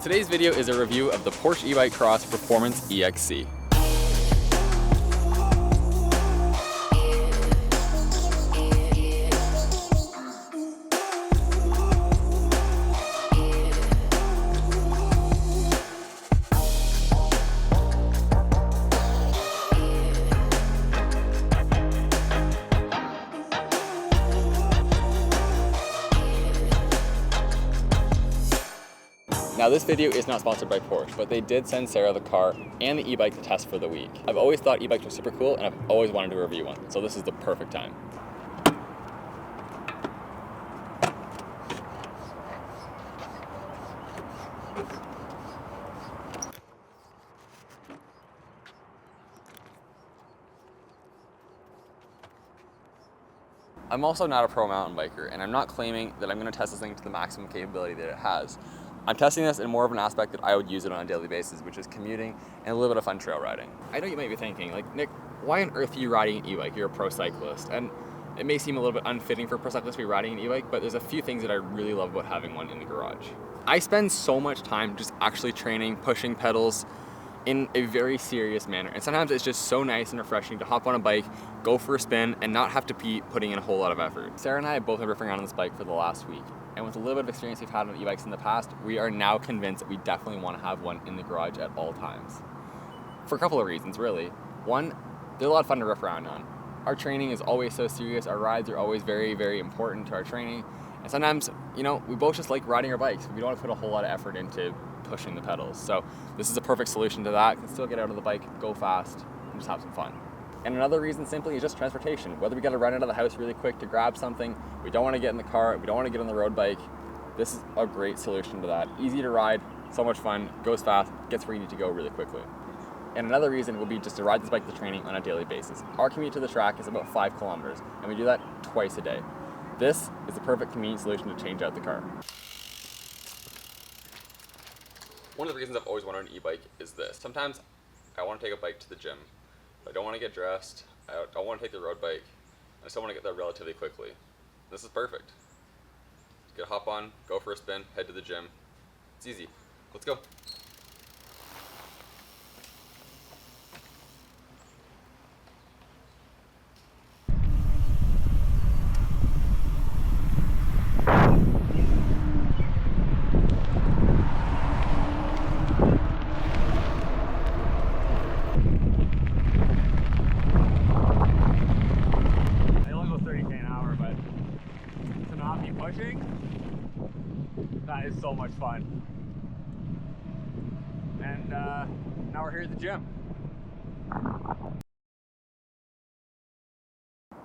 Today's video is a review of the Porsche E-Bike Cross Performance EXC. Now this video is not sponsored by Porsche, but they did send Sarah the car and the e-bike to test for the week. I've always thought e-bikes were super cool and I've always wanted to review one, so this is the perfect time. I'm also not a pro mountain biker, and I'm not claiming that I'm going to test this thing to the maximum capability that it has. I'm testing this in more of an aspect that I would use it on a daily basis, which is commuting and a little bit of fun trail riding. I know you might be thinking, like, Nick, why on earth are you riding an e-bike? You're a pro cyclist. And it may seem a little bit unfitting for a pro cyclist to be riding an e-bike, but there's a few things that I really love about having one in the garage. I spend so much time just actually training, pushing pedals in a very serious manner. And sometimes it's just so nice and refreshing to hop on a bike, go for a spin, and not have to be putting in a whole lot of effort. Sarah and I have both been riffing around on this bike for the last week. And with a little bit of experience we've had on e-bikes in the past, we are now convinced that we definitely want to have one in the garage at all times. For a couple of reasons, really. One, they're a lot of fun to riff around on. Our training is always so serious, our rides are always very, very important to our training. And sometimes, you know, we both just like riding our bikes. We don't want to put a whole lot of effort into pushing the pedals. So this is a perfect solution to that. You can still get out of the bike, go fast, and just have some fun. And another reason simply is just transportation. Whether we got to run out of the house really quick to grab something, we don't want to get in the car, we don't want to get on the road bike, this is a great solution to that. Easy to ride, so much fun, goes fast, gets where you need to go really quickly. And another reason will be just to ride this bike to training on a daily basis. Our commute to the track is about 5 kilometers, and we do that twice a day. This is the perfect convenient solution to change out the car. One of the reasons I've always wanted an e-bike is this. Sometimes I want to take a bike to the gym. I don't want to get dressed, I don't want to take the road bike, I still want to get there relatively quickly. This is perfect. Just get a hop on, go for a spin, head to the gym. It's easy. Let's go. That is so much fun. And now we're here at the gym.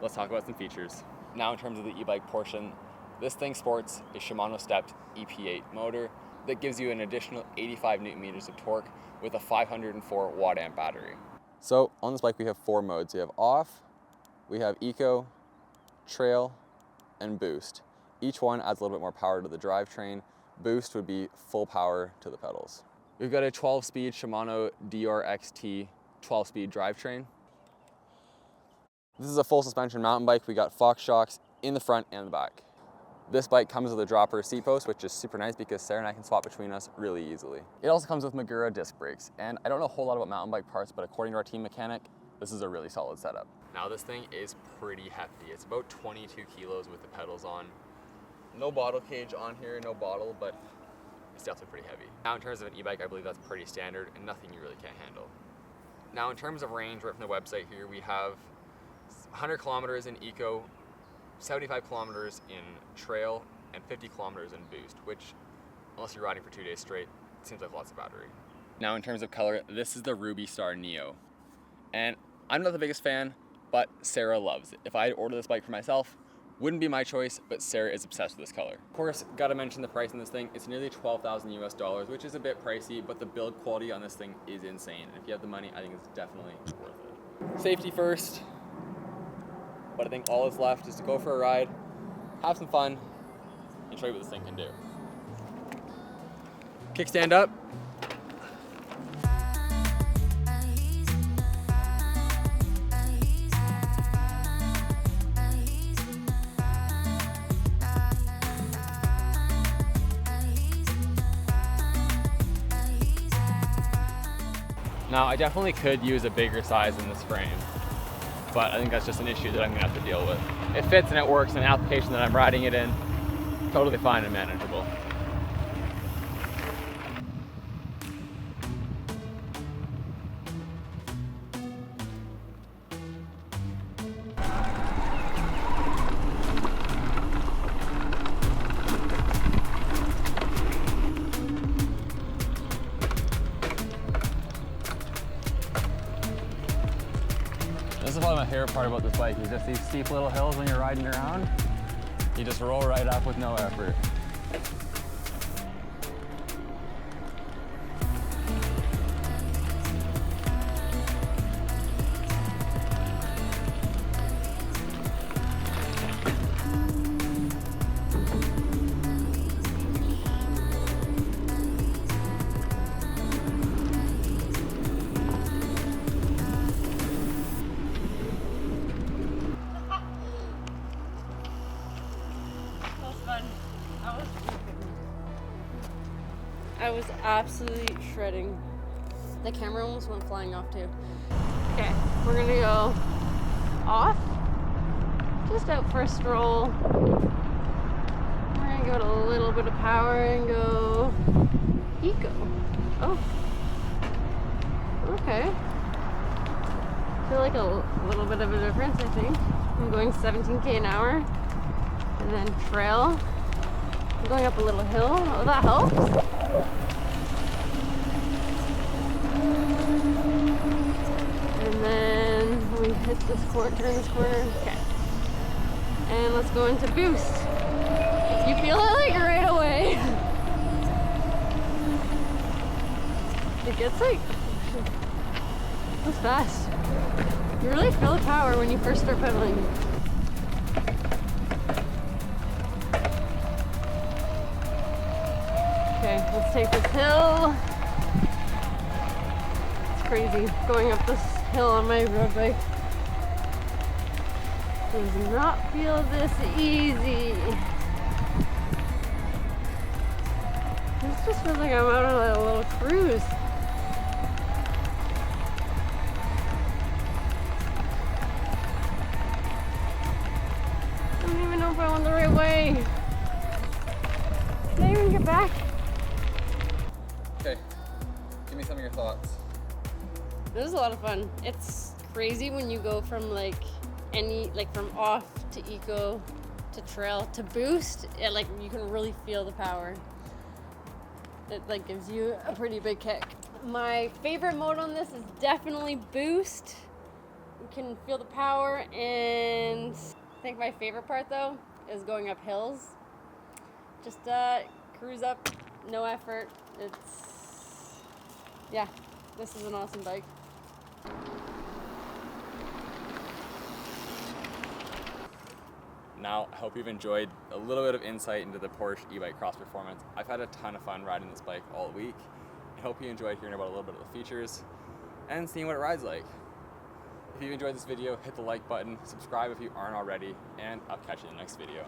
Let's talk about some features. Now in terms of the e-bike portion, this thing sports a Shimano stepped EP8 motor that gives you an additional 85 Newton meters of torque with a 504 watt amp battery. So on this bike we have 4 modes. We have off, we have eco, trail, and boost. Each one adds a little bit more power to the drivetrain. Boost would be full power to the pedals. We've got a 12-speed Shimano DRXT 12-speed drivetrain. This is a full suspension mountain bike. We got Fox shocks in the front and the back. This bike comes with a dropper seat post, which is super nice because Sarah and I can swap between us really easily. It also comes with Magura disc brakes, and I don't know a whole lot about mountain bike parts, but according to our team mechanic, this is a really solid setup. Now this thing is pretty hefty. It's about 22 kilos with the pedals on. No bottle cage on here, no bottle, but it's definitely pretty heavy. Now in terms of an e-bike, I believe that's pretty standard and nothing you really can't handle. Now in terms of range, right from the website here, we have 100 kilometers in eco, 75 kilometers in trail, and 50 kilometers in boost, which, unless you're riding for 2 days straight, it seems like lots of battery. Now in terms of color, this is the Ruby Star Neo. And I'm not the biggest fan, but Sarah loves it. If I had ordered this bike for myself, wouldn't be my choice, but Sarah is obsessed with this color. Of course, gotta mention the price on this thing. It's nearly $12,000 US, which is a bit pricey, but the build quality on this thing is insane. And if you have the money, I think it's definitely worth it. Safety first, but I think all that's left is to go for a ride, have some fun, and show you what this thing can do. Kickstand up. Now, I definitely could use a bigger size in this frame, but I think that's just an issue that I'm gonna have to deal with. It fits and it works in an application that I'm riding it in, totally fine and manageable. This is probably my favorite part about this bike, is just these steep little hills when you're riding around. You just roll right up with no effort. I was absolutely shredding. The camera almost went flying off too. Okay, we're gonna go off, just out for a stroll. We're gonna give it a little bit of power and go eco. Oh, okay. Feel like a little bit of a difference, I think. I'm going 17k an hour, and then trail. I'm going up a little hill. Oh, that helps. And then we hit this corner, turn this corner. Okay. And let's go into boost. You feel it like right away. It gets like, it's fast. You really feel the power when you first start pedaling. Okay, let's take this hill. It's crazy going up this hill on my road bike. Does not feel this easy. This just feels like I'm out on a little cruise. I don't even know if I went the right way. Did I even get back? Okay, give me some of your thoughts. This is a lot of fun. It's crazy when you go from from off to eco to trail to boost. You can really feel the power. It gives you a pretty big kick. My favorite mode on this is definitely boost. You can feel the power, and I think my favorite part though is going up hills. Just cruise up, no effort. Yeah, this is an awesome bike. Now, I hope you've enjoyed a little bit of insight into the Porsche E-Bike Cross Performance. I've had a ton of fun riding this bike all week. I hope you enjoyed hearing about a little bit of the features and seeing what it rides like. If you enjoyed this video, hit the like button, subscribe if you aren't already, and I'll catch you in the next video.